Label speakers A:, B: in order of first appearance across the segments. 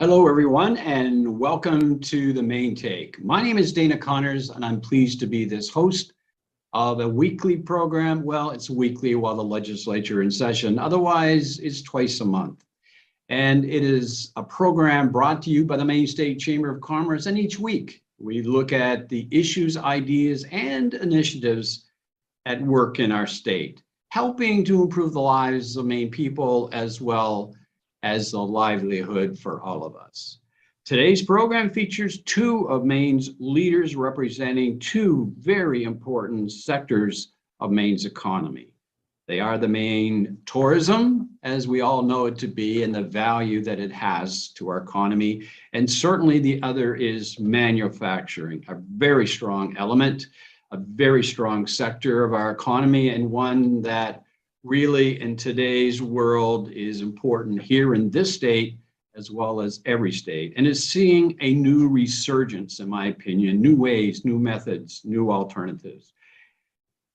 A: Hello, everyone, and welcome to the Maine Take. My name is Dana Connors, and I'm pleased to be this host of a weekly program. Well, it's weekly while the legislature in session. Otherwise, it's twice a month. And it is a program brought to you by the Maine State Chamber of Commerce. And each week, we look at the issues, ideas, and initiatives at work in our state, helping to improve the lives of Maine people as well as the livelihood for all of us. Today's program features two of Maine's leaders representing two very important sectors of Maine's economy. They are the Maine tourism, as we all know it to be, and the value that it has to our economy. And certainly the other is manufacturing, a very strong element, a very strong sector of our economy, and one that really in today's world is important here in this state as well as every state, and is seeing a new resurgence, in my opinion, new ways, new methods, new alternatives.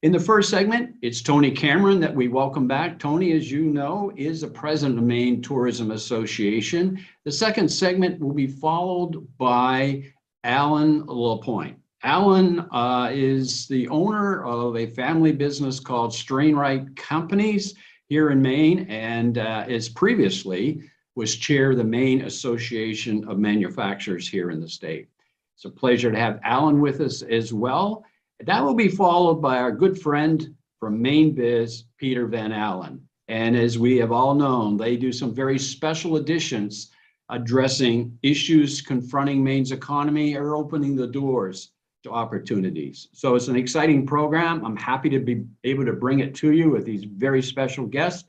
A: In the first segment, it's Tony Cameron that we welcome back. Tony, as you know, is the president of Maine Tourism Association. The second segment will be followed by Alan LaPointe. Alan is the owner of a family business called Strainwright Companies here in Maine, and is previously was chair of the Maine Association of Manufacturers here in the state. It's a pleasure to have Alan with us as well. That will be followed by our good friend from mainebiz, Peter Van Allen. And as we have all known, they do some very special editions addressing issues confronting Maine's economy or opening the doors to opportunities. So it's an exciting program. I'm happy to be able to bring it to you with these very special guests.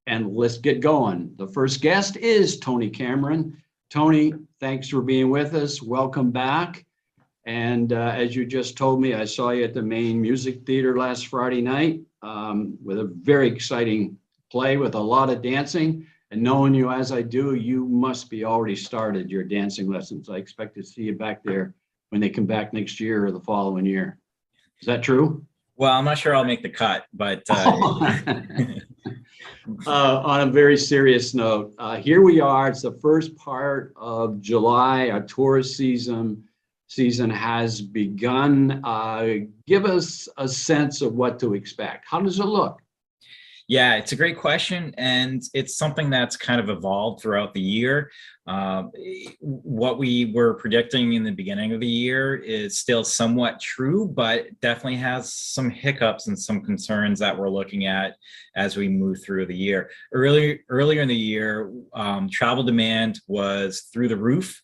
A: And let's get going. The first guest is Tony Cameron. Tony, thanks for being with us. Welcome back. And as you just told me, I saw you at the Maine Music Theater last Friday night with a very exciting play with a lot of dancing. And knowing you as I do, you must be already started your dancing lessons. I expect to see you back there when they come back next year or the following year. Is that true?
B: Well, I'm not sure I'll make the cut, but
A: on a very serious note, here we are. It's the first part of July. Our tourist season has begun. Give us a sense of what to expect. How does it look?
B: yeah, it's a great question, and it's something that's kind of evolved throughout the year. What we were predicting in the beginning of the year is still somewhat true, but definitely has some hiccups and some concerns that we're looking at as we move through the year. Earlier in the year, travel demand was through the roof.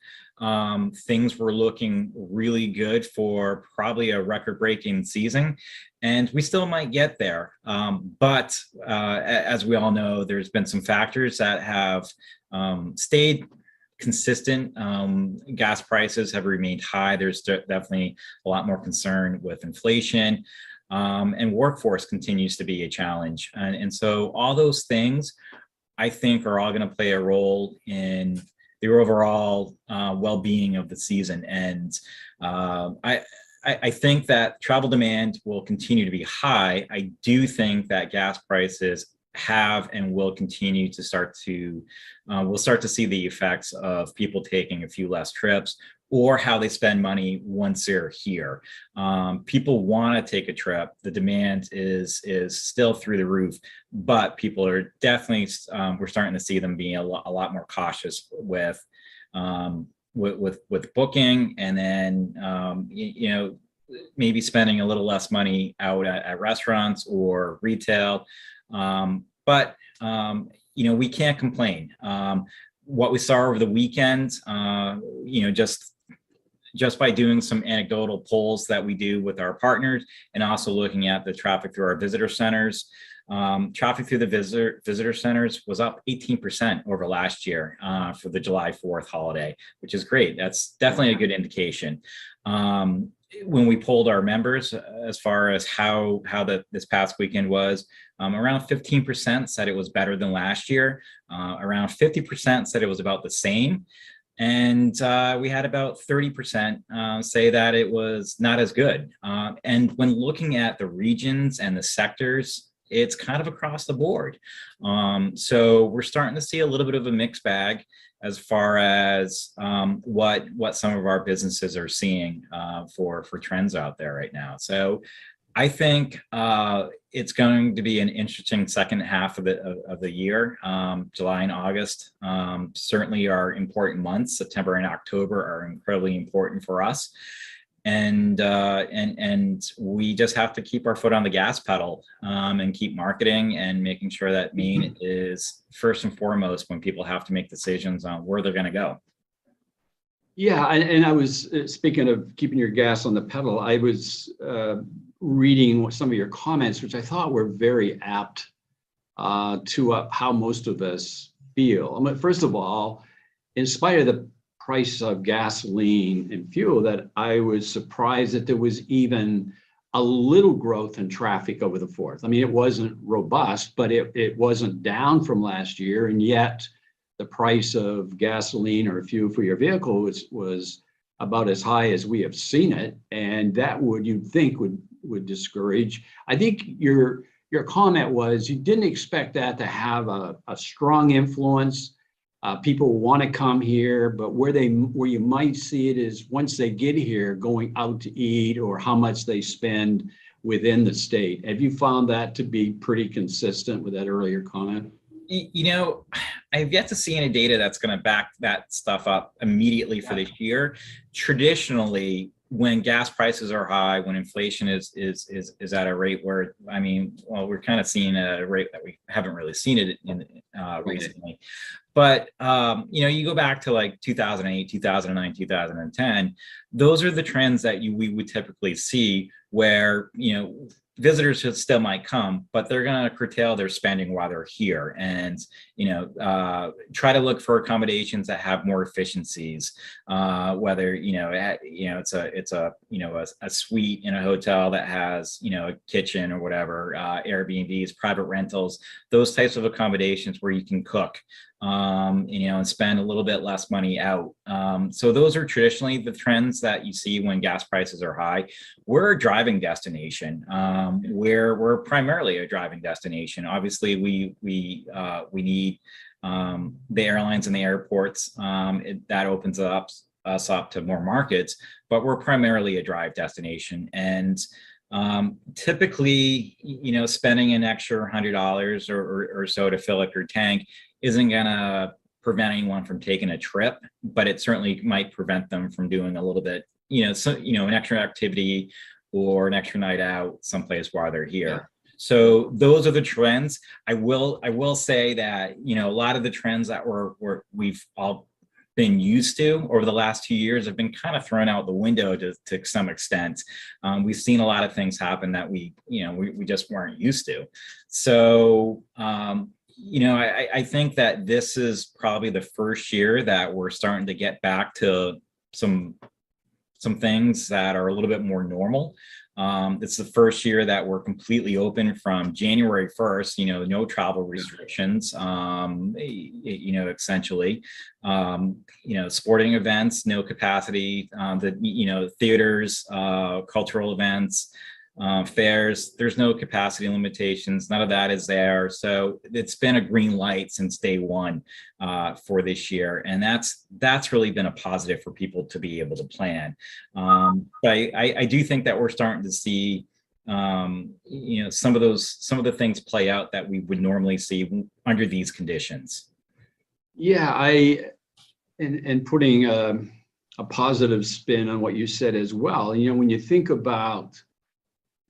B: Things were looking really good for probably a record-breaking season, and we still might get there. But as we all know, there's been some factors that have stayed consistent. Gas prices have remained high. There's definitely a lot more concern with inflation, and workforce continues to be a challenge. And so all those things, I think, are all going to play a role in the overall well-being of the season. And I think that travel demand will continue to be high. I do think that gas prices have and will continue to we'll start to see the effects of people taking a few less trips, or how they spend money once they're here. People want to take a trip. The demand is still through the roof, but people are definitely, we're starting to see them being a lot more cautious with booking, and then maybe spending a little less money out at restaurants or retail. But we can't complain. What we saw over the weekend, just by doing some anecdotal polls that we do with our partners, and also looking at the traffic through our visitor centers. Traffic through the visitor centers was up 18% over last year for the July 4th holiday, which is great. That's definitely a good indication. When we polled our members as far as how this past weekend was, around 15% said it was better than last year. Around 50% said it was about the same. And we had about 30% say that it was not as good. And when looking at the regions and the sectors, it's kind of across the board. So we're starting to see a little bit of a mixed bag as far as what some of our businesses are seeing for trends out there right now. So I think it's going to be an interesting second half of the year. July and August certainly are important months. September and October are incredibly important for us, and we just have to keep our foot on the gas pedal and keep marketing and making sure that Maine is first and foremost when people have to make decisions on where they're going to go.
A: Yeah, and I was speaking of keeping your gas on the pedal. I was reading some of your comments, which I thought were very apt to how most of us feel. I mean, first of all, in spite of the price of gasoline and fuel, that I was surprised that there was even a little growth in traffic over the 4th. I mean, it wasn't robust, but it wasn't down from last year, and yet the price of gasoline or fuel for your vehicle was about as high as we have seen it, and that you'd think would discourage. I think your comment was you didn't expect that to have a strong influence. People want to come here, but where you might see it is once they get here, going out to eat or how much they spend within the state. Have you found that to be pretty consistent with that earlier comment?
B: You know, I've yet to see any data that's going to back that stuff up immediately for this year. Traditionally, when gas prices are high, when inflation is at a rate where, I mean, well, we're kind of seeing at a rate that we haven't really seen it in recently. But, you know, you go back to like 2008, 2009, 2010, those are the trends that we would typically see where, you know, visitors still might come, but they're going to curtail their spending while they're here, and try to look for accommodations that have more efficiencies. Whether it's a suite in a hotel that has a kitchen or whatever, Airbnbs, private rentals, those types of accommodations where you can cook. And spend a little bit less money out. So those are traditionally the trends that you see when gas prices are high. We're a driving destination. We're primarily a driving destination. Obviously, we need the airlines and the airports. That opens us up to more markets, but we're primarily a drive destination. And typically, spending an extra $100 or so to fill up your tank isn't going to prevent anyone from taking a trip, but it certainly might prevent them from doing a little bit, an extra activity or an extra night out someplace while they're here. Yeah. So those are the trends. I will say that, a lot of the trends that we've all been used to over the last 2 years have been kind of thrown out the window to some extent. We've seen a lot of things happen that we just weren't used to. So, I think that this is probably the first year that we're starting to get back to some things that are a little bit more normal. It's the first year that we're completely open from January 1st, no travel restrictions, essentially, sporting events, no capacity, theaters, cultural events, fairs, there's no capacity limitations. None of that is there. So it's been a green light since day one for this year. And that's really been a positive for people to be able to plan. But I do think that we're starting to see, some of the things play out that we would normally see under these conditions. Yeah,
A: and putting a positive spin on what you said as well. When you think about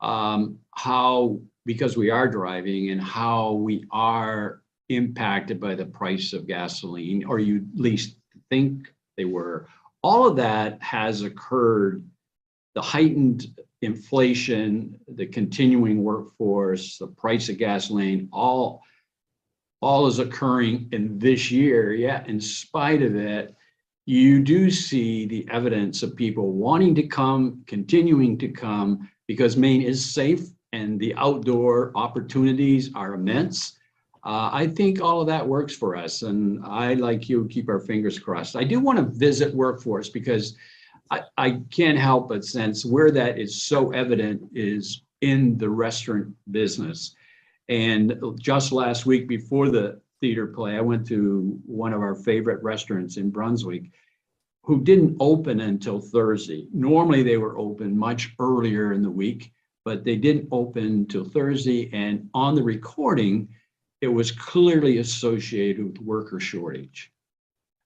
A: how, because we are driving and how we are impacted by the price of gasoline, or you at least think they were, all of that has occurred. The heightened inflation, the continuing workforce, the price of gasoline, all is occurring in this year. Yet, in spite of it, you do see the evidence of people wanting to come, continuing to come, because Maine is safe and the outdoor opportunities are immense. I think all of that works for us, and I, like you, keep our fingers crossed. I do want to visit workforce because I can't help but sense where that is so evident is in the restaurant business. And just last week before the theater play, I went to one of our favorite restaurants in Brunswick, who didn't open until Thursday. Normally they were open much earlier in the week, but they didn't open till Thursday. And on the recording, it was clearly associated with worker shortage.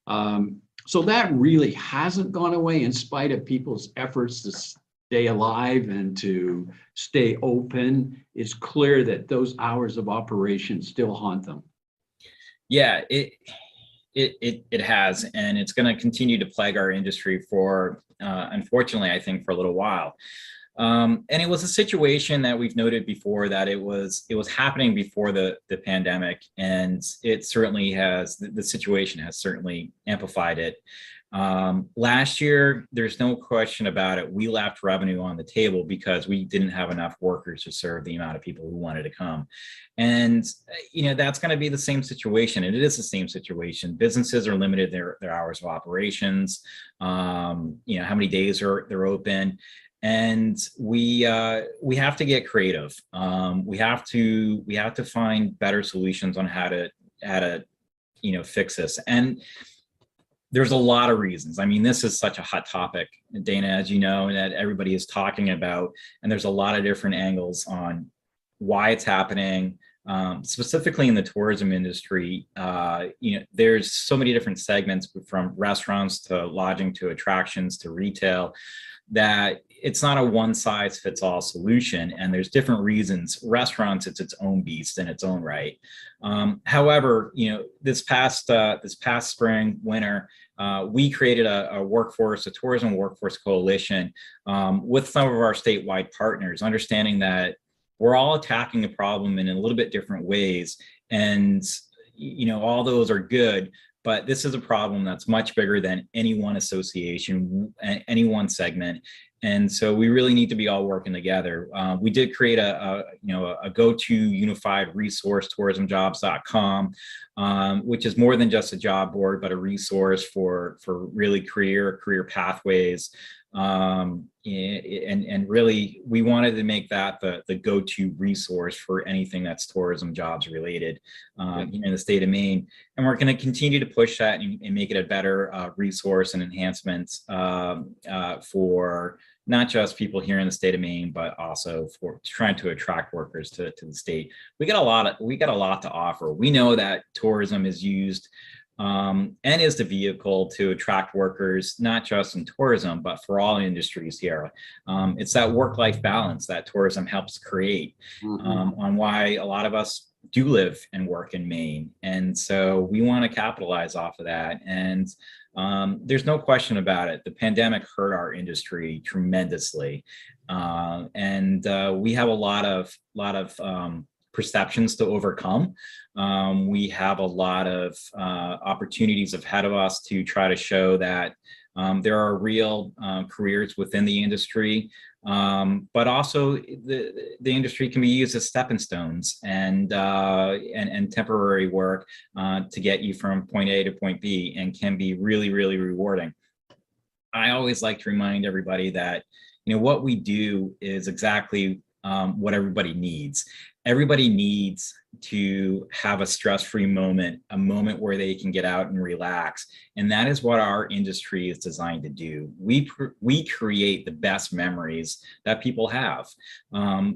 A: So that really hasn't gone away in spite of people's efforts to stay alive and to stay open. It's clear that those hours of operation still haunt them.
B: Yeah, it has, and it's going to continue to plague our industry for, unfortunately, I think, for a little while. And it was a situation that we've noted before, that it was happening before the pandemic, and it certainly has, the situation has certainly amplified it. Last year, there's no question about it, we left revenue on the table because we didn't have enough workers to serve the amount of people who wanted to come. And, that's going to be the same situation. And it is the same situation. Businesses are limited their hours of operations, how many days they're open. And we have to get creative. We have to find better solutions on how to fix this. And there's a lot of reasons. I mean, this is such a hot topic, Dana, as you know, that everybody is talking about, and there's a lot of different angles on why it's happening. Specifically in the tourism industry, there's so many different segments, from restaurants to lodging to attractions to retail, that it's not a one size fits all solution, and there's different reasons. Restaurants, it's its own beast in its own right. However, this past spring, winter, we created a tourism workforce coalition with some of our statewide partners, understanding that we're all attacking the problem in a little bit different ways, and all those are good. But this is a problem that's much bigger than any one association, any one segment. And so we really need to be all working together. We did create a go-to unified resource, tourismjobs.com, which is more than just a job board, but a resource for really career pathways. And really, we wanted to make that the go-to resource for anything that's tourism jobs related in the state of Maine. And we're going to continue to push that and make it a better resource and enhancements for not just people here in the state of Maine, but also for trying to attract workers to the state. We got a lot to offer. We know that tourism is used and is the vehicle to attract workers, not just in tourism, but for all industries here. It's that work-life balance that tourism helps create, on why a lot of us do live and work in Maine. And so we want to capitalize off of that. And there's no question about it. The pandemic hurt our industry tremendously. And we have a lot of perceptions to overcome. We have a lot of opportunities ahead of us to try to show that there are real careers within the industry, but also the industry can be used as stepping stones and temporary work to get you from point A to point B, and can be really, really rewarding. I always like to remind everybody that what we do is exactly what everybody needs. Everybody needs to have a stress-free moment, a moment where they can get out and relax. And that is what our industry is designed to do. We create the best memories that people have.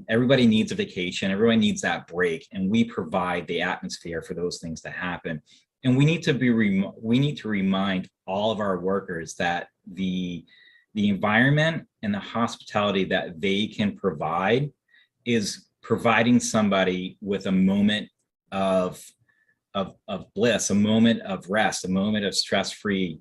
B: Everybody needs a vacation. Everyone needs that break. And we provide the atmosphere for those things to happen. And we need to remind all of our workers that the environment and the hospitality that they can provide is providing somebody with a moment of bliss, a moment of rest, a moment of stress-free,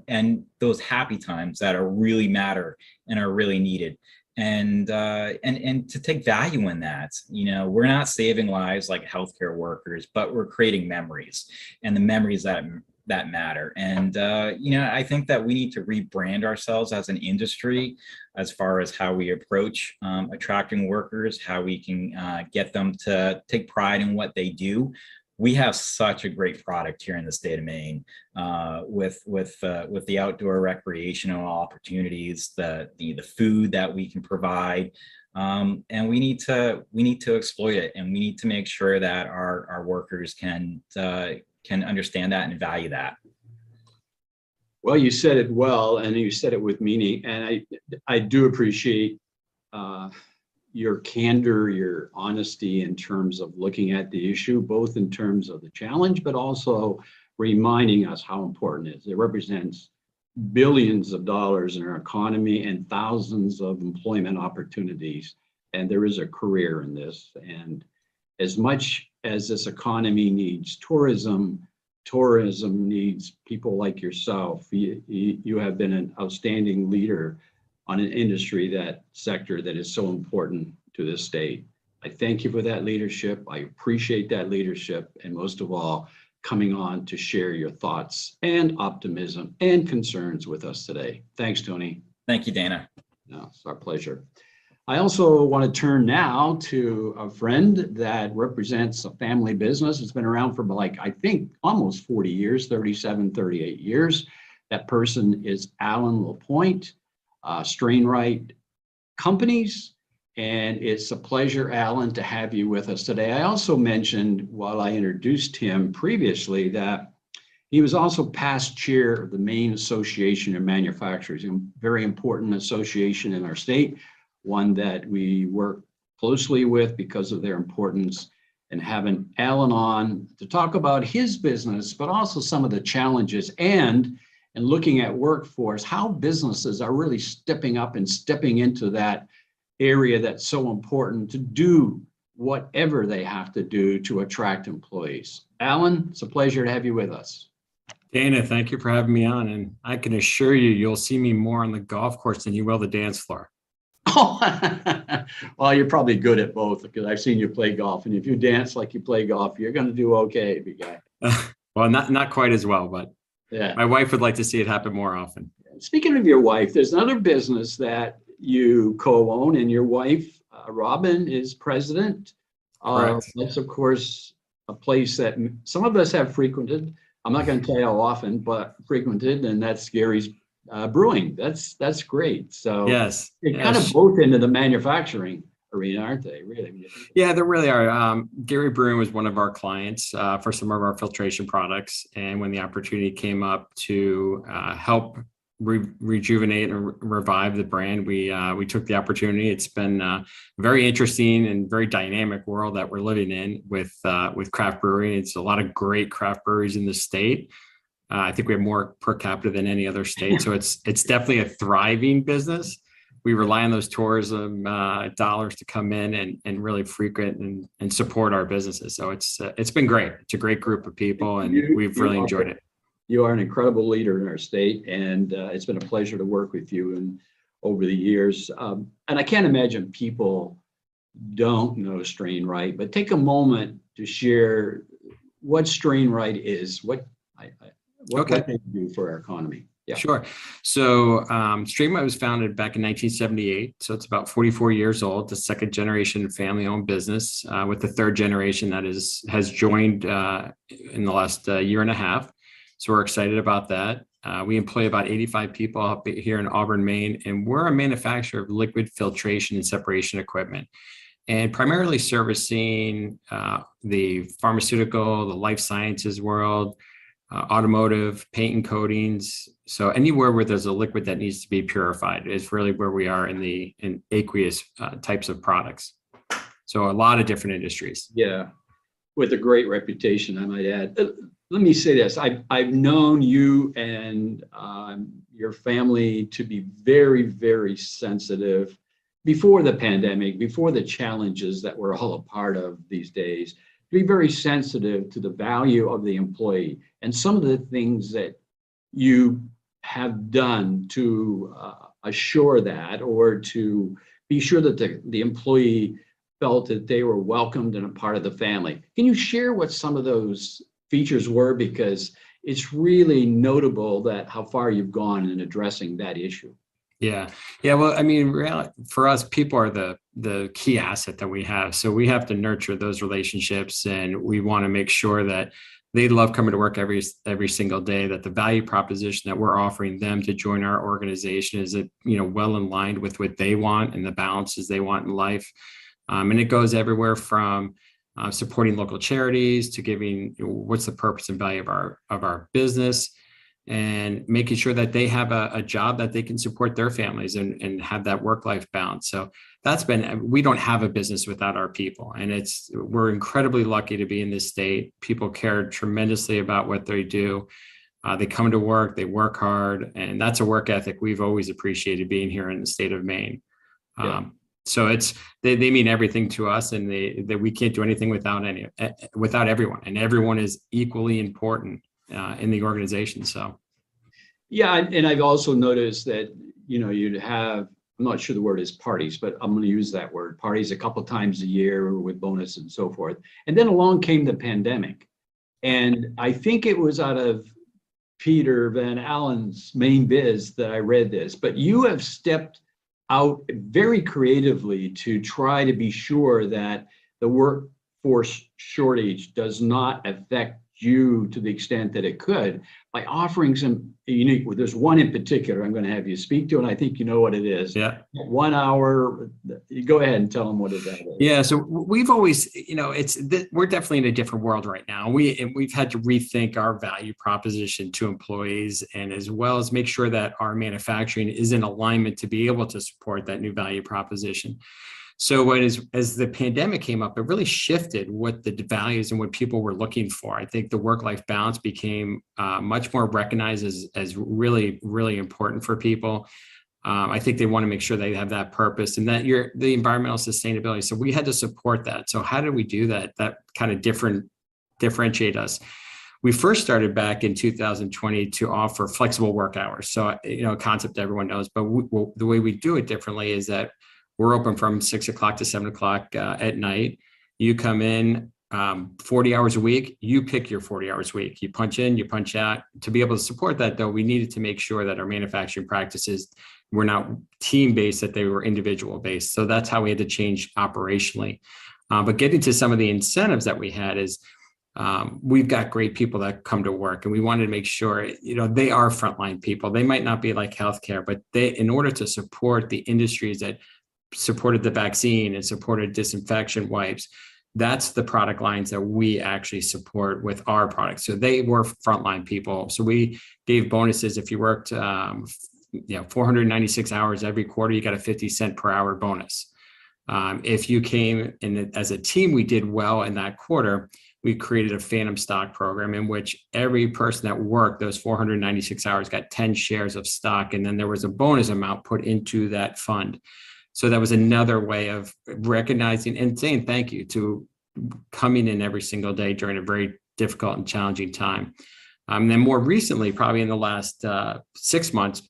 B: and those happy times that are really matter and are really needed. And to take value in that. We're not saving lives like healthcare workers, but we're creating memories, and the memories that matter. And I think that we need to rebrand ourselves as an industry as far as how we approach attracting workers, how we can get them to take pride in what they do. We have such a great product here in the state of Maine, with the outdoor recreational opportunities, the food that we can provide, And we need to exploit it, and we need to make sure that our workers can understand that and value that.
A: Well, you said it well, and you said it with meaning, and I do appreciate your candor, your honesty in terms of looking at the issue, both in terms of the challenge, but also reminding us how important it is. It represents billions of dollars in our economy and thousands of employment opportunities. And there is a career in this. And as much as this economy needs tourism needs people like yourself. You have been an outstanding leader on an industry, that sector that is so important to this state. I thank you for that leadership. I appreciate that leadership. And most of all, coming on to share your thoughts and optimism and concerns with us today. Thanks, Tony.
B: Thank you, Dana.
A: No, it's our pleasure. I also want to turn now to a friend that represents a family business. It's been around for I think almost 40 years, 37, 38 years. That person is Alan LaPointe, Strainwright Companies. And it's a pleasure, Alan, to have you with us today. I also mentioned while I introduced him previously that he was also past chair of the Maine Association of Manufacturers, a very important association in our state, one that we work closely with because of their importance. And having Alan on to talk about his business, but also some of the challenges and looking at workforce, how businesses are really stepping up and stepping into that area that's so important to do whatever they have to do to attract employees. Alan, it's a pleasure to have you with us.
C: Dana, thank you for having me on. And I can assure you, you'll see me more on the golf course than you will the dance floor.
A: Oh, well, you're probably good at both because I've seen you play golf. And if you dance like you play golf, you're going to do okay, big guy.
C: Well, not quite as well, but
A: yeah,
C: my wife would like to see it happen more often.
A: Speaking of your wife, there's another business that you co-own, and your wife, Robin, is president. That's, of course, a place that some of us have frequented. I'm not going to tell you how often, but frequented, and that's Gary's Brewing. That's great. So
C: yes,
A: they're kind of both into the manufacturing arena, aren't they? Really?
C: Yeah, they really are. Gary Brewing was one of our clients for some of our filtration products, and when the opportunity came up to help rejuvenate and revive the brand, we took the opportunity. It's been a very interesting and very dynamic world that we're living in with craft brewing. It's a lot of great craft breweries in the state. I think we have more per capita than any other state, so it's definitely a thriving business. We rely on those tourism dollars to come in and really frequent and support our businesses. So it's been great. It's a great group of people, and we've really enjoyed it.
A: You are an incredible leader in our state, and it's been a pleasure to work with you and over the years. And I can't imagine people don't know Strainwright, but take a moment to share what Strainwright is, what they do for our economy. Yeah.
C: Sure. So Strainwright was founded back in 1978. So it's about 44 years old, the second generation family-owned business, with the third generation that has joined in the last year and a half. So we're excited about that. We employ about 85 people up here in Auburn, Maine, and we're a manufacturer of liquid filtration and separation equipment, and primarily servicing the pharmaceutical, the life sciences world, automotive, paint and coatings. So anywhere where there's a liquid that needs to be purified is really where we are in aqueous types of products. So a lot of different industries.
A: Yeah, with a great reputation, I might add. Let me say this, I've known you and your family to be very, very sensitive before the pandemic, before the challenges that we're all a part of these days, to be very sensitive to the value of the employee and some of the things that you have done to assure that, or to be sure that the employee felt that they were welcomed and a part of the family. Can you share what some of those features were, because it's really notable that how far you've gone in addressing that issue?
C: Yeah. Well, I mean, for us, people are the key asset that we have. So we have to nurture those relationships, and we want to make sure that they love coming to work every single day, that the value proposition that we're offering them to join our organization is, well in line with what they want and the balances they want in life. And it goes everywhere from supporting local charities to giving, what's the purpose and value of our business, and making sure that they have a job that they can support their families and have that work-life balance. So we don't have a business without our people. And we're incredibly lucky to be in this state. People care tremendously about what they do. They come to work, they work hard, and that's a work ethic we've always appreciated being here in the state of Maine.
A: Yeah.
C: So they mean everything to us, and that we can't do anything without everyone, and everyone is equally important in the organization. So,
A: yeah, and I've also noticed that you'd have, I'm not sure the word is parties, but I'm going to use that word, parties, a couple times a year with bonus and so forth. And then along came the pandemic, and I think it was out of Peter Van Allen's mainebiz that I read this. But you have stepped out very creatively to try to be sure that the workforce shortage does not affect you to the extent that it could, by offering some unique, there's one in particular I'm going to have you speak to, and I think you know what it is.
C: Yeah.
A: 1 hour. You go ahead and tell them what it is.
C: Yeah. So we've always, we're definitely in a different world right now. We've had to rethink our value proposition to employees, and as well as make sure that our manufacturing is in alignment to be able to support that new value proposition. So as the pandemic came up, it really shifted what the values and what people were looking for. I think the work-life balance became much more recognized as really, really important for people. I think they want to make sure they have that purpose and that the environmental sustainability. So we had to support that. So how did we do that? That kind of differentiate us. We first started back in 2020 to offer flexible work hours. So, a concept everyone knows, but the way we do it differently is that we're open from 6 o'clock to 7 o'clock at night. You come in 40 hours a week, you pick your 40 hours a week. You punch in, you punch out. To be able to support that, though, we needed to make sure that our manufacturing practices were not team-based, that they were individual-based. So that's how we had to change operationally. But getting to some of the incentives that we had is, we've got great people that come to work, and we wanted to make sure, they are frontline people. They might not be like healthcare, but in order to support the industries that supported the vaccine and supported disinfection wipes, that's the product lines that we actually support with our products. So they were frontline people. So we gave bonuses. If you worked 496 hours every quarter, you got a 50 cent per hour bonus. If you came in as a team, we did well in that quarter. We created a phantom stock program in which every person that worked those 496 hours got 10 shares of stock. And then there was a bonus amount put into that fund. So that was another way of recognizing and saying thank you to coming in every single day during a very difficult and challenging time. And then more recently, probably in the last 6 months,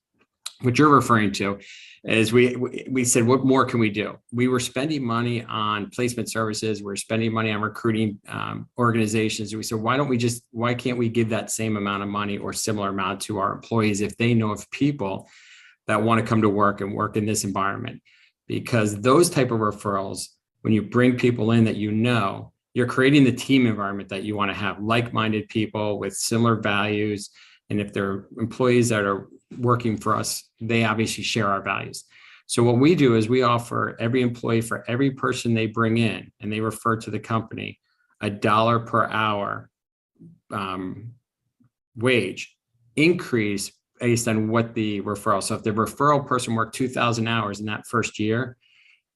C: what you're referring to is we said, what more can we do? We were spending money on placement services. We're spending money on recruiting organizations. And we said, why can't we give that same amount of money or similar amount to our employees if they know of people that want to come to work and work in this environment? Because those type of referrals, when you bring people in that you're creating the team environment that you want to have, like-minded people with similar values. And if they're employees that are working for us, they obviously share our values. So what we do is we offer every employee, for every person they bring in and they refer to the company, $1 per hour wage increase based on what the referral. So if the referral person worked 2,000 hours in that first year,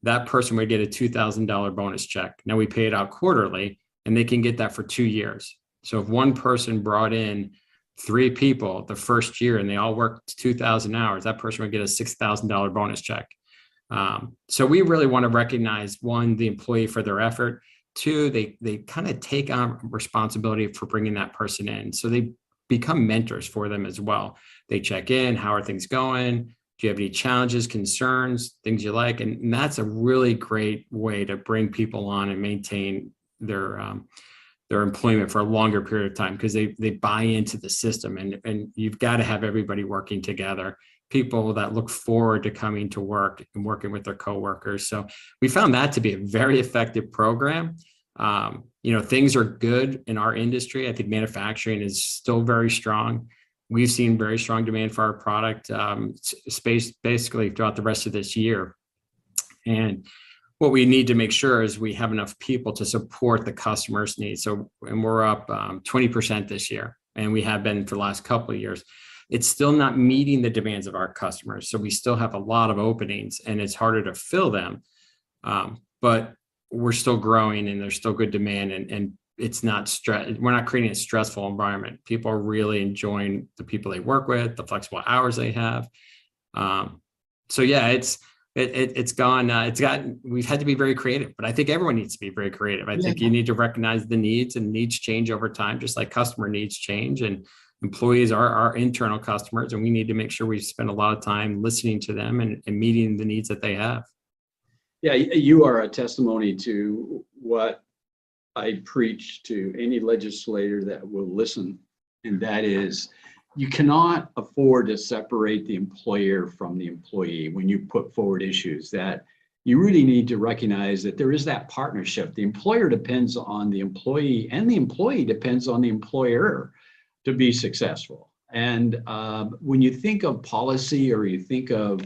C: that person would get a $2,000 bonus check. Now we pay it out quarterly, and they can get that for 2 years. So if one person brought in 3 people the first year and they all worked 2,000 hours, that person would get a $6,000 bonus check. So we really want to recognize, one, the employee for their effort. 2, they kind of take on responsibility for bringing that person in. So they become mentors for them as well. They check in, how are things going? Do you have any challenges, concerns, things you like? And that's a really great way to bring people on and maintain their employment for a longer period of time, because they buy into the system, and you've got to have everybody working together, people that look forward to coming to work and working with their coworkers. So we found that to be a very effective program. Things are good in our industry. I think manufacturing is still very strong. We've seen very strong demand for our product space basically throughout the rest of this year. And what we need to make sure is we have enough people to support the customer's needs. And we're up 20% this year, and we have been for the last couple of years. It's still not meeting the demands of our customers. So we still have a lot of openings, and it's harder to fill them. But we're still growing, and there's still good demand, and it's not we're not creating a stressful environment. People are really enjoying the people they work with, the flexible hours they have. So yeah, we've had to be very creative, but I think everyone needs to be very creative. I think you need to recognize the needs, and needs change over time, just like customer needs change, and employees are our internal customers, and we need to make sure we spend a lot of time listening to them and meeting the needs that they have.
A: Yeah, you are a testimony to what I preach to any legislator that will listen, and that is, you cannot afford to separate the employer from the employee when you put forward issues. That you really need to recognize that there is that partnership. The employer depends on the employee, and the employee depends on the employer to be successful. And when you think of policy, or you think of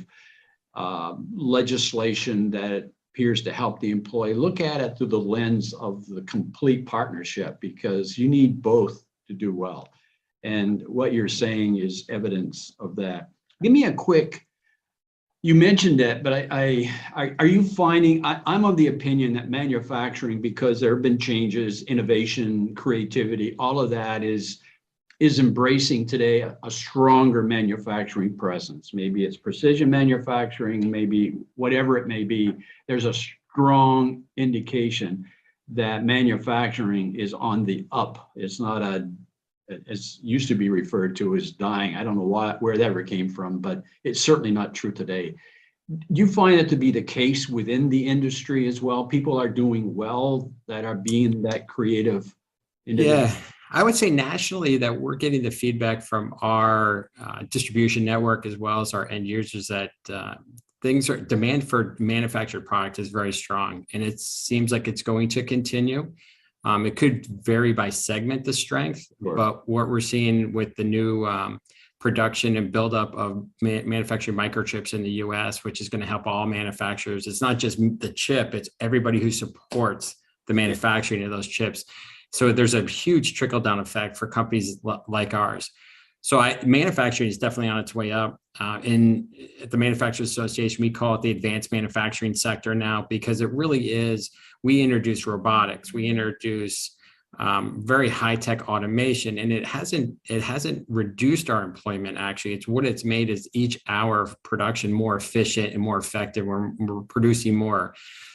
A: legislation that appears to help the employee, look at it through the lens of the complete partnership, because you need both to do well. And what you're saying is evidence of that. Give me a quick, you mentioned it, but are you finding, I'm of the opinion that manufacturing, because there have been changes, innovation, creativity, all of that is embracing today a stronger manufacturing presence. Maybe it's precision manufacturing, maybe whatever it may be. There's a strong indication that manufacturing is on the up. It's not as used to be referred to as dying. I don't know where that ever came from, but it's certainly not true today. Do you find it to be the case within the industry as well? People are doing well that are being that creative individual? Yeah.
C: I would say nationally that we're getting the feedback from our distribution network, as well as our end users, that demand for manufactured product is very strong, and it seems like it's going to continue. It could vary by segment, the strength, sure. But what we're seeing with the new production and buildup of manufacturing microchips in the US, which is going to help all manufacturers. It's not just the chip, it's everybody who supports the manufacturing of those chips. So there's a huge trickle down effect for companies like ours. So manufacturing is definitely on its way up. At the Manufacturers Association, we call it the advanced manufacturing sector now, because it really is. We introduce robotics, we introduce very high-tech automation, and it hasn't reduced our employment. Actually, it's what it's made is each hour of production more efficient and more effective. We're producing more.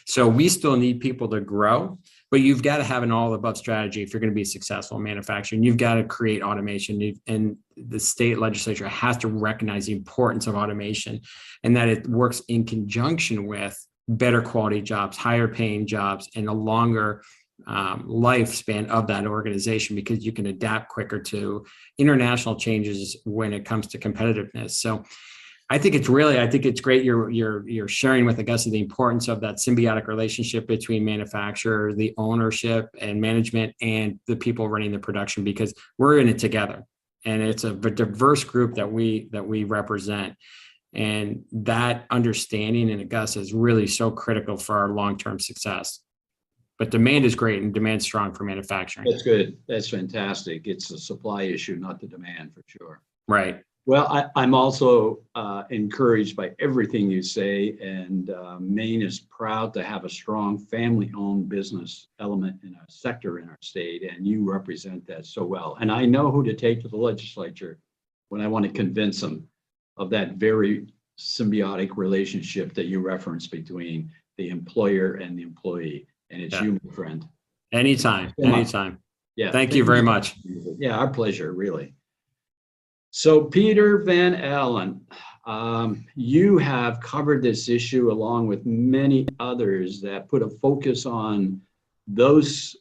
C: So we still need people to grow, but you've got to have an all-above strategy if you're going to be successful in manufacturing. You've got to create automation, and the state legislature has to recognize the importance of automation, and that it works in conjunction with better quality jobs, higher paying jobs, and a longer lifespan of that organization, because you can adapt quicker to international changes when it comes to competitiveness. So I think it's great you're sharing with Augusta the importance of that symbiotic relationship between manufacturer, the ownership and management, and the people running the production, because we're in it together, and it's a diverse group that we represent. And that understanding in Augusta is really so critical for our long-term success. But demand is great, and demand's strong for manufacturing.
A: That's good. That's fantastic. It's a supply issue, not the demand, for sure.
C: Right.
A: Well, I'm also encouraged by everything you say, and Maine is proud to have a strong family-owned business element in our sector, in our state, and you represent that so well. And I know who to take to the legislature when I want to convince them of that very symbiotic relationship that you referenced between the employer and the employee. And it's you, my friend.
C: Anytime.
A: Yeah.
C: Thank you very much.
A: Yeah, our pleasure, really. So Peter Van Allen, you have covered this issue along with many others that put a focus on those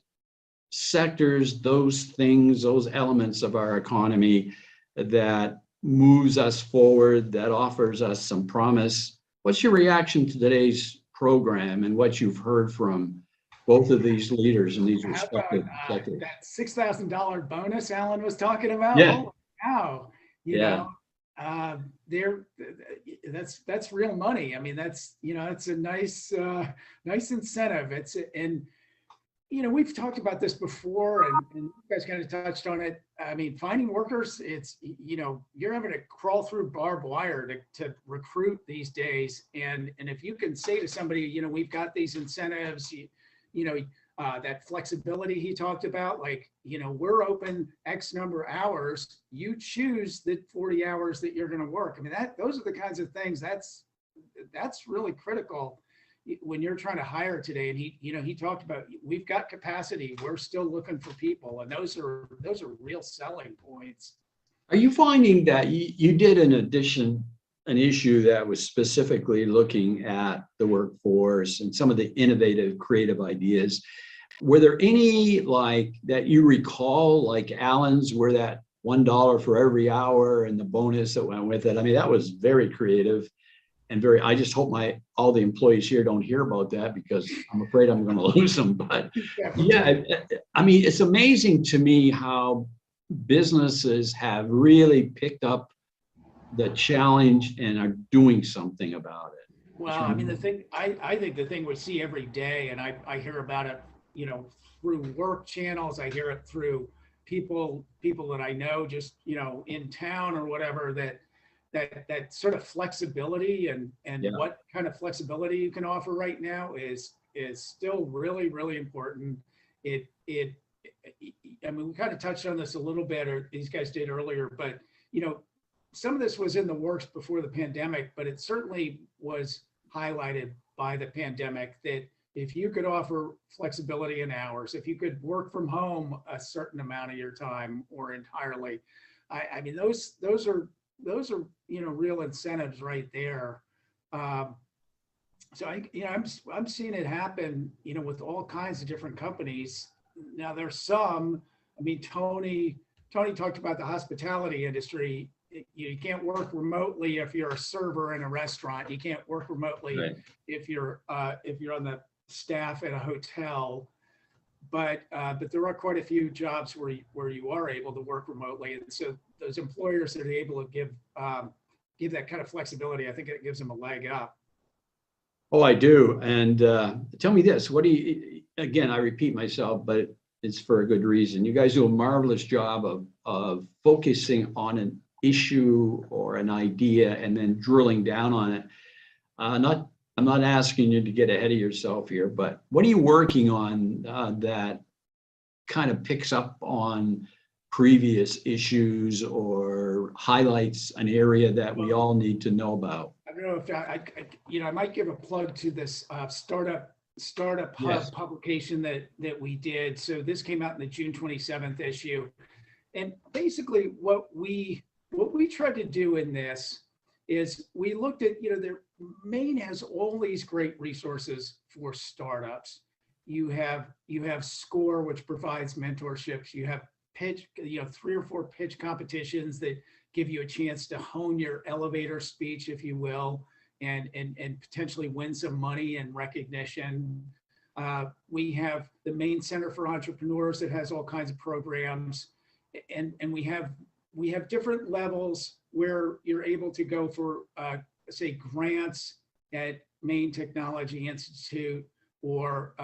A: sectors, those things, those elements of our economy that moves us forward, that offers us some promise. What's your reaction to today's program and what you've heard from both of these leaders in these
D: How about
A: respective sectors.
D: that $6,000 bonus Alan was talking about?
A: Yeah.
D: Holy cow, you
A: Yeah.
D: know, there, that's real money. I mean, that's, you know, it's a nice, nice incentive. And you know, we've talked about this before, and you guys kind of touched on it. I mean, finding workers, it's, you know, you're having to crawl through barbed wire to recruit these days. And if you can say to somebody, you know, we've got these incentives, you know, that flexibility he talked about, like, you know, we're open X number of hours, you choose the 40 hours that you're going to work. I mean, those are the kinds of things that's really critical when you're trying to hire today. And he, you know, he talked about, we've got capacity, we're still looking for people, and those are real selling points.
A: Are you finding that you did an issue that was specifically looking at the workforce and some of the innovative, creative ideas? Were there any like that you recall, like Alan's, where that $1 for every hour and the bonus that went with it? I mean, that was very creative. And I just hope all the employees here don't hear about that, because I'm afraid I'm going to lose them. But yeah, I mean, it's amazing to me how businesses have really picked up the challenge and are doing something about it.
D: Well, I mean, I think the thing we see every day, and I hear about it, you know, through work channels, I hear it through people that I know just, you know, in town or whatever, that sort of flexibility and yeah, what kind of flexibility you can offer right now is still really, really important. I mean, we kind of touched on this a little bit, or these guys did earlier, but, you know, some of this was in the works before the pandemic, but it certainly was highlighted by the pandemic that if you could offer flexibility in hours, if you could work from home a certain amount of your time or entirely, I mean, those are, you know, real incentives right there. So I'm seeing it happen, you know, with all kinds of different companies. Now there's some, I mean, Tony talked about the hospitality industry. You can't work remotely if you're a server in a restaurant. You can't work remotely if you're on the staff at a hotel. But there are quite a few jobs where you are able to work remotely, and so those employers that are able to give that kind of flexibility, I think it gives them a leg up.
A: Oh, I do. And tell me this: what do you? Again, I repeat myself, but it's for a good reason. You guys do a marvelous job of focusing on an issue or an idea and then drilling down on it. I'm not asking you to get ahead of yourself here, but what are you working on that kind of picks up on previous issues or highlights an area that we all need to know about?
D: I don't know if I might give a plug to this startup hub publication that we did. So this came out in the June 27th issue, and basically what we tried to do in this is we looked at, you know, Maine has all these great resources for startups. You have SCORE, which provides mentorships. You have pitch, you know, 3 or 4 pitch competitions that give you a chance to hone your elevator speech, if you will, and potentially win some money and recognition. We have the Maine Center for Entrepreneurs that has all kinds of programs, and we have different levels where you're able to go for say grants at Maine Technology Institute, or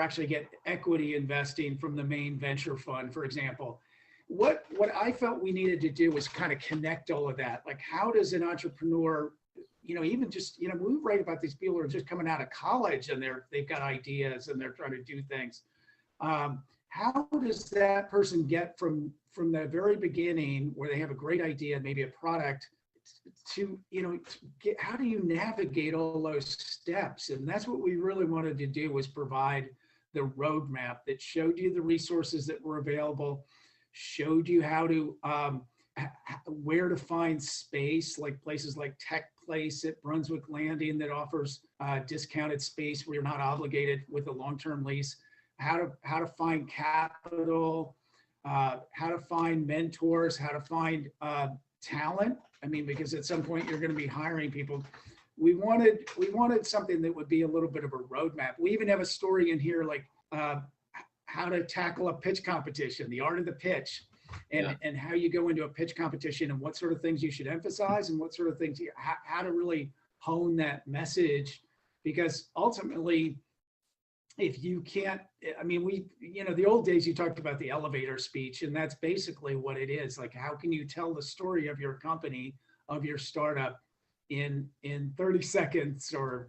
D: actually get equity investing from the Maine Venture Fund, for example. What I felt we needed to do was kind of connect all of that. Like, how does an entrepreneur, you know, even just, you know, we write about these people who are just coming out of college and they've got ideas and they're trying to do things. How does that person get from the very beginning, where they have a great idea, maybe a product, to, you know, how do you navigate all those steps? And that's what we really wanted to do, was provide the roadmap that showed you the resources that were available, showed you how to where to find space, like places like Tech Place at Brunswick Landing that offers discounted space where you're not obligated with a long-term lease, how to find capital, how to find mentors, how to find talent. I mean, because at some point you're going to be hiring people. we wanted something that would be a little bit of a roadmap. We even have a story in here like how to tackle a pitch competition, the art of the pitch, and how you go into a pitch competition and what sort of things you should emphasize and what sort of things how to really hone that message, because ultimately, if you can't, I mean, the old days you talked about the elevator speech, and that's basically what it is. Like, how can you tell the story of your company, of your startup in 30 seconds or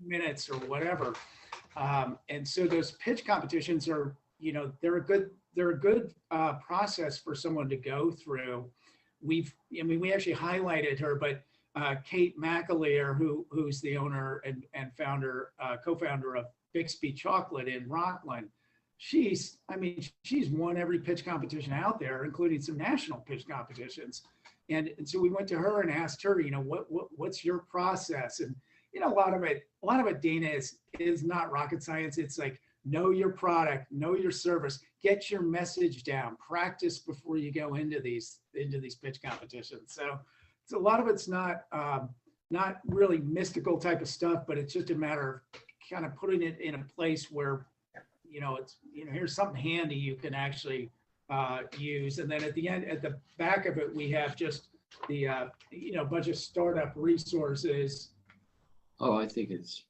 D: minutes or whatever? And so those pitch competitions are, they're a good process for someone to go through. We actually highlighted her, but Kate McAleer, who's the owner and founder, co-founder of Bixby Chocolate in Rockland, she's won every pitch competition out there, including some national pitch competitions. And so we went to her and asked her, what's your process? And a lot of it, Dana, is not rocket science. It's like, know your product, know your service, get your message down, practice before you go into these pitch competitions. So a lot of it's not really mystical type of stuff, but it's just a matter of kind of putting it in a place where, here's something handy you can actually use. And then at the end, at the back of it, we have just the, bunch of startup resources.
A: Oh, I think it's.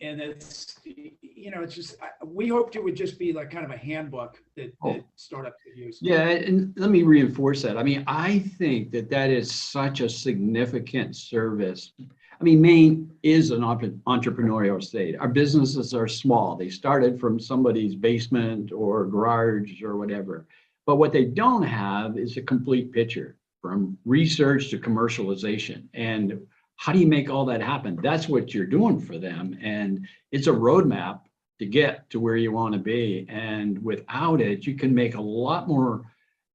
D: And it's, it's just, we hoped it would just be like kind of a handbook that startups could use.
A: Yeah, and let me reinforce that. I mean, I think that is such a significant service. I mean, Maine is an entrepreneurial state. Our businesses are small. They started from somebody's basement or garage or whatever. But what they don't have is a complete picture from research to commercialization. And how do you make all that happen? That's what you're doing for them. And it's a roadmap to get to where you want to be. And without it, you can make a lot more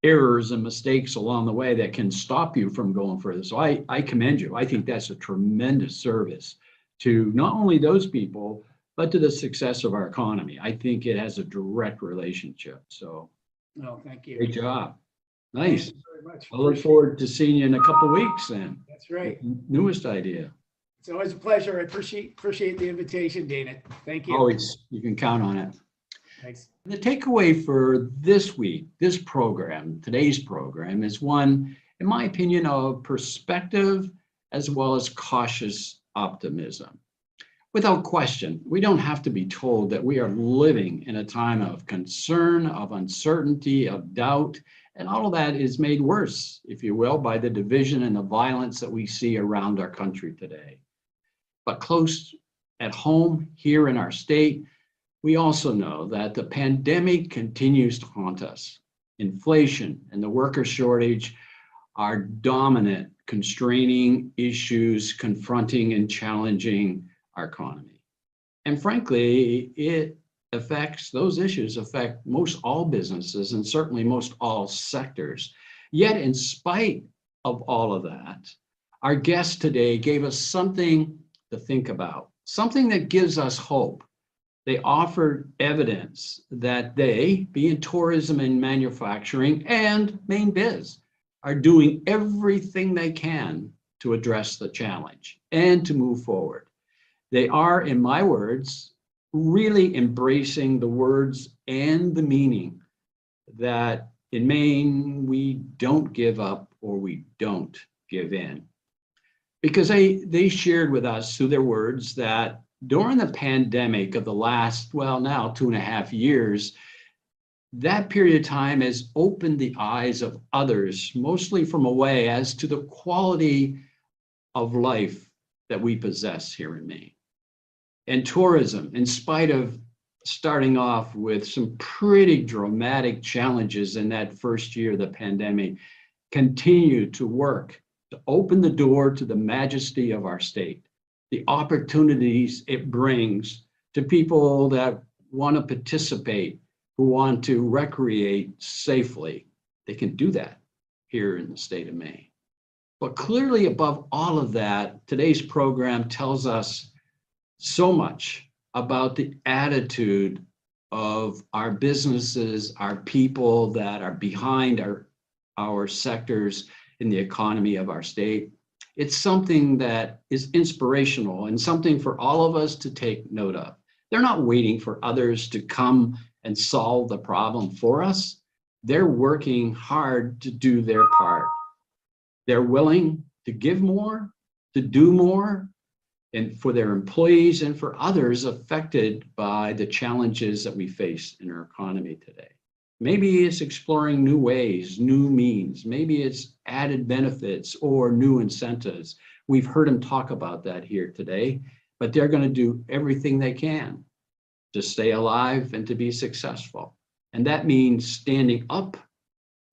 A: errors and mistakes along the way that can stop you from going further. So I commend you. I think that's a tremendous service to not only those people, but to the success of our economy. I think it has a direct relationship. So,
D: thank you.
A: Great job. Nice.
D: Thank you very much.
A: I look forward to seeing you in a couple of weeks then.
D: That's right.
A: Newest idea.
D: It's always a pleasure. I appreciate the invitation, Dana. Thank you.
A: Always, you can count on it.
D: Thanks.
A: The takeaway for this week, this program, today's program, is one, in my opinion, of perspective as well as cautious optimism. Without question, we don't have to be told that we are living in a time of concern, of uncertainty, of doubt, and all of that is made worse, if you will, by the division and the violence that we see around our country today. But close at home here in our state, we also know that the pandemic continues to haunt us. Inflation and the worker shortage are dominant, constraining issues confronting and challenging our economy. And frankly, those issues affect most all businesses and certainly most all sectors. Yet, in spite of all of that, our guest today gave us something to think about, something that gives us hope. They offered evidence that they, being tourism and manufacturing and mainebiz, are doing everything they can to address the challenge and to move forward. They are, in my words, really embracing the words and the meaning that in Maine, we don't give up or we don't give in. Because they shared with us through their words that during the pandemic of the last, now 2.5 years, that period of time has opened the eyes of others, mostly from away, as to the quality of life that we possess here in Maine. And tourism, in spite of starting off with some pretty dramatic challenges in that first year of the pandemic, continued to work to open the door to the majesty of our state, the opportunities it brings to people that want to participate, who want to recreate safely. They can do that here in the state of Maine. But clearly, above all of that, today's program tells us so much about the attitude of our businesses, our people that are behind our sectors in the economy of our state. It's something that is inspirational and something for all of us to take note of. They're not waiting for others to come and solve the problem for us. They're working hard to do their part. They're willing to give more, to do more, and for their employees and for others affected by the challenges that we face in our economy today. Maybe it's exploring new ways, new means. Maybe it's added benefits or new incentives. We've heard them talk about that here today, but they're going to do everything they can to stay alive and to be successful. And that means standing up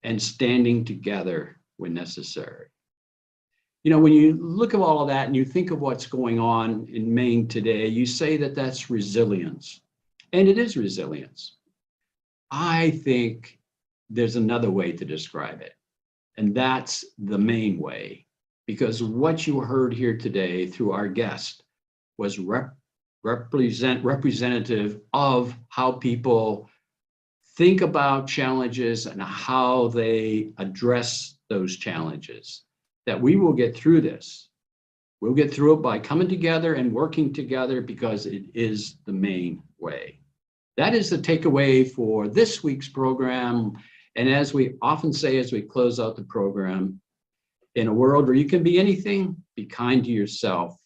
A: and standing together when necessary. You know, when you look at all of that and you think of what's going on in Maine today, you say that that's resilience. And it is resilience. I think there's another way to describe it, and that's the Maine way, because what you heard here today through our guest was representative of how people think about challenges and how they address those challenges, that we will get through this. We'll get through it by coming together and working together because it is the Maine way. That is the takeaway for this week's program. And as we often say as we close out the program, in a world where you can be anything, be kind to yourself,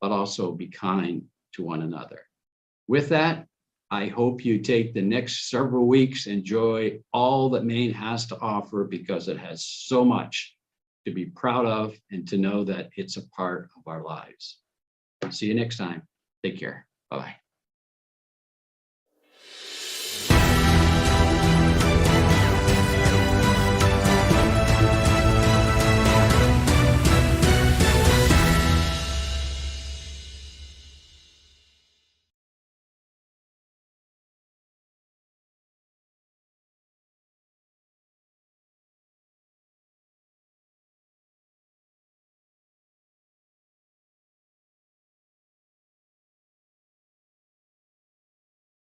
A: but also be kind to one another. With that, I hope you take the next several weeks, enjoy all that Maine has to offer because it has so much to be proud of and to know that it's a part of our lives. See you next time. Take care. Bye-bye.